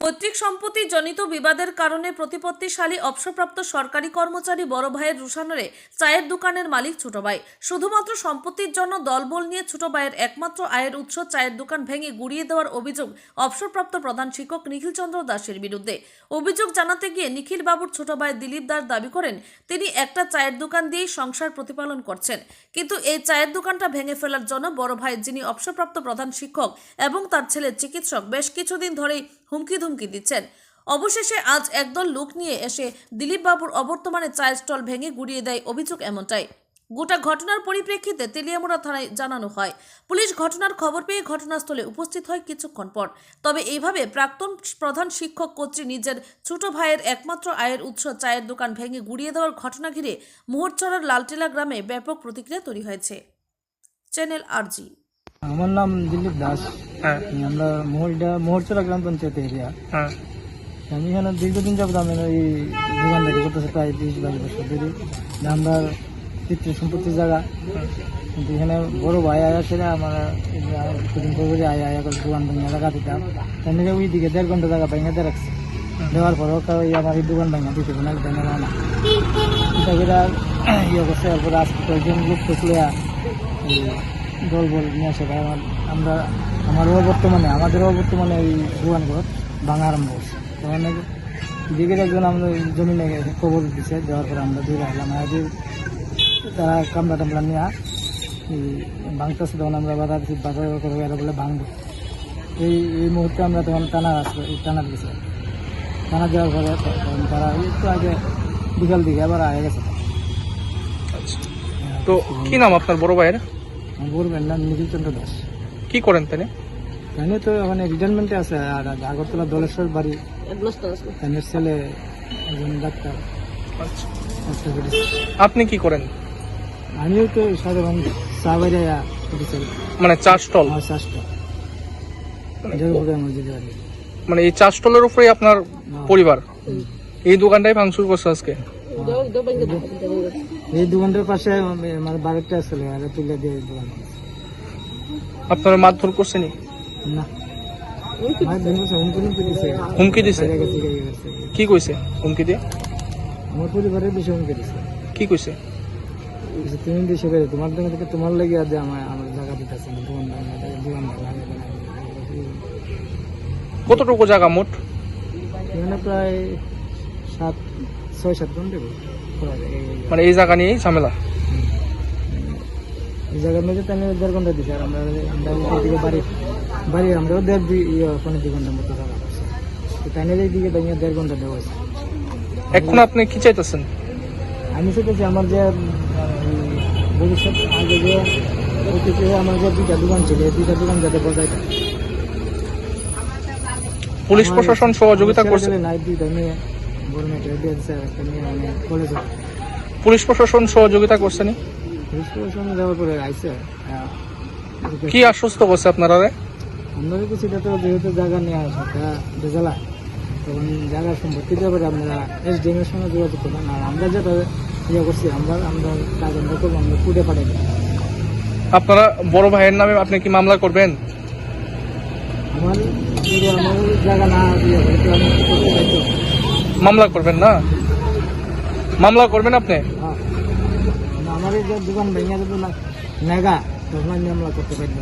পৈতৃক সম্পত্তি জনিত বিবাদের কারণে প্রতিপত্তিশালী অবসরপ্রাপ্ত সরকারি কর্মচারী বড় ভাইয়ের রুষানরে চায়ের দোকানের মালিক ছোট ভাই শুধুমাত্র সম্পত্তির জন্য দলবল নিয়ে ছোট ভাইয়ের একমাত্র আয়ের উৎস চায়ের দোকান ভেঙে গুড়িয়ে দেওয়ার অভিযোগ অবসরপ্রাপ্ত প্রধান শিক্ষক নিখিল চন্দ্র দাসের বিরুদ্ধে। অভিযোগ জানাতে গিয়ে নিখিল বাবুর ছোট ভাই দিলীপ দাস দাবি করেন তিনি একটা চায়ের দোকান দিয়েই সংসার প্রতিপালন করছেন, কিন্তু এই চায়ের দোকানটা ভেঙে ফেলার জন্য বড় ভাই যিনি অবসরপ্রাপ্ত প্রধান শিক্ষক এবং তার ছেলে চিকিৎসক বেশ কিছুদিন ধরেই হুমকি দিচ্ছেন। অবশেষে আজ একদল লোক নিয়ে এসে দিলীপ বাবুর অবর্তমানে চায়ের স্টল ভেঙে গুড়িয়ে দেয় অভিযোগ এমনটাই। গোটা ঘটনার পরিপ্রেক্ষিতে তেলিয়ামুড়া থানায় জানানো হয়। পুলিশ ঘটনার খবর পেয়ে ঘটনাস্থলে উপস্থিত হয় কিছুক্ষণ পর। তবে এইভাবে প্রাক্তন প্রধান শিক্ষক কর্তৃক নিজের ছোট ভাইয়ের একমাত্র আয়ের উৎস চায়ের দোকান ভেঙে গুড়িয়ে দেওয়ার ঘটনা ঘিরে মোহরচড়ার লালটিলা গ্রামে ব্যাপক প্রতিক্রিয়া তৈরি হয়েছে। চ্যানেল আরজি। আমার নাম দিলীপ দাস। আমরা মোহরচড়া গ্রাম পঞ্চায়েত এরিয়া। আমি এখানে দীর্ঘদিন যাবত আমি এই দোকানদারি করতেছি, প্রায় 20-22 বছর ধরে। আমরা পিতৃ সম্পত্তির জায়গা, কিন্তু এখানে বড় ভাই আয়া ছেড়ে আমার কিছুদিন পরে আয়া করে দোকান ভেঙে জায়গা দিতাম। তার ওই দিকে 1.5 ঘন্টা জায়গা ভেঙে দিয়ে রাখছে। দেওয়ার পরও আমার এই দোকান ভেঙে দিতে না, ভেঙে না ইয়ে করছে। এরপরে আজকে কয়েকজন লোক ঠুকলে দল বল নিয়ে আসে। আমাদেরও বর্তমানে এই দোকানঘর ভাঙা আরম্ভ করছে। তখন দিকে একজন আমাদের জমিনে খবর দিচ্ছে, দেওয়ার পরে আমরা দূরে আসলাম। তারা কামড়া টামড়া নিয়ে ভাঙতেছে। তখন আমরা বাধা দিচ্ছি, বাধা করে এরা বলে ভাঙবো। এই মুহূর্তে আমরা তখন টানা দিয়েছি। টানা দেওয়ার পরে তখন তারা একটু আগে বিকাল দিকে আবার আগে গেছে। তো কি নাম আপনার বড় ভাইয়ের? বড় ভাইয়ের নাম নিখিল চন্দ্র দাস। কি করেন তাহলে? তাহলে তো ওখানে রিটায়ারমেন্টে আছে। আর আগরতলা দলেশ্বর বাড়ি, তাদের ছেলে একজন ডাক্তার। আপনি কি করেন? আমিও তো সাধারণ চা বাইরে মানে চা স্টল? চা স্টল। মানে এই চা স্টলের উপরে আপনার পরিবার এই দোকানটাই ভাঙচুর করছে আজকে? এই দোকানটার পাশে আমার বাড়িটা ছিল, তুলে দিয়ে দোকান। আপনারা মারধর করছেনি? না, হুমকি দিছে? কি কইছে হুমকি দিয়ে? আমার পরিবারের বিষয়ে হুমকি দিছে। কি কইছে? তুমি দেশে বেরো, তোমার দোকান থেকে তোমার লেগে আজ আমার জায়গা দিতেছে না, দোকান। কতটুকু জায়গা মোট? এখানে প্রায় 6-7 ঘন্টা। মানে এই জায়গা নিয়েই ঝামেলা? এই জায়গার মধ্যে তো আমি 1.5 ঘন্টা দিচ্ছি। আর আমরা বাড়ি আমরাও 1.5 ঘন্টার মতো জায়গা করছি। তাই দিকে 1.5 ঘন্টা দেওয়া হয়েছে। এখন আপনি কি চাইতেছেন? আমি চাইতেছি আমার যে ভবিষ্যৎ আগে যে আমার যে 2টা দোকান ছিল, 2টা দোকান যাতে বজায় থাকে। পুলিশ প্রশাসন সহযোগিতা করছে? পুলিশ প্রশাসন সহযোগিতা করছে নি? পুলিশ প্রশাসন যাওয়ার পরে আইসে। কি আশ্বস্ত করছে আপনারা? আমরা কিছু তো যেহেতু জায়গা নিয়ে আসে জেলা, তখন জায়গা সম্পত্তি ব্যাপারে আপনারা SDM এর সঙ্গে যোগাযোগ করবেন। আর আমরা যেটা ইয়ে করছি, আমরা কাজ আমরা করবো, আমরা কুড়ে পাঠাই। আপনারা বড় ভাইয়ের নামে আপনি কি মামলা করবেন? আমার জায়গা না দিয়ে আমি করতে পারতো। মামলা করবেন না? মামলা করবেন আপনি? আমার যে দোকান ভেঙে দেবো না নেগা, তখন আমি মামলা করতে পারবো।